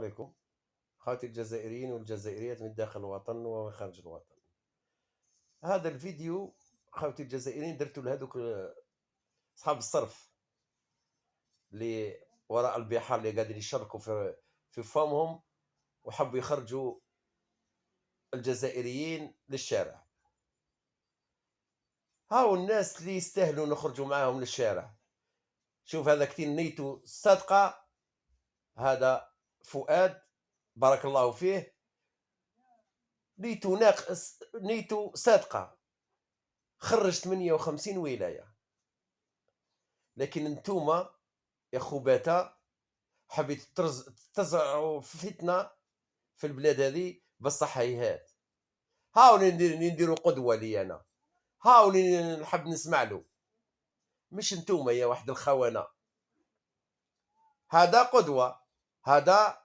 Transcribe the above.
عليكم أخواتي الجزائريين والجزائريات من داخل الوطن ومن خارج الوطن. هذا الفيديو أخواتي الجزائريين درتو لهذوك أصحاب الصرف اللي وراء البحار اللي قاعدين يشركوا في فمهم وحبوا يخرجوا الجزائريين للشارع. هاو الناس اللي يستاهلوا نخرجوا معاهم للشارع. شوف هذا كتير نيته صادقة، هذا فؤاد بارك الله فيه، نيته صادقة، خرج 58 ولاية. لكن انتوما يا خوباتا حبيت تزرعوا فتنة في البلاد هذه بصح هيهات. هاولي نديروا قدوة لي أنا، هاولي نحب نسمع له، مش انتوما يا واحد الخونة. هذا قدوة، هذا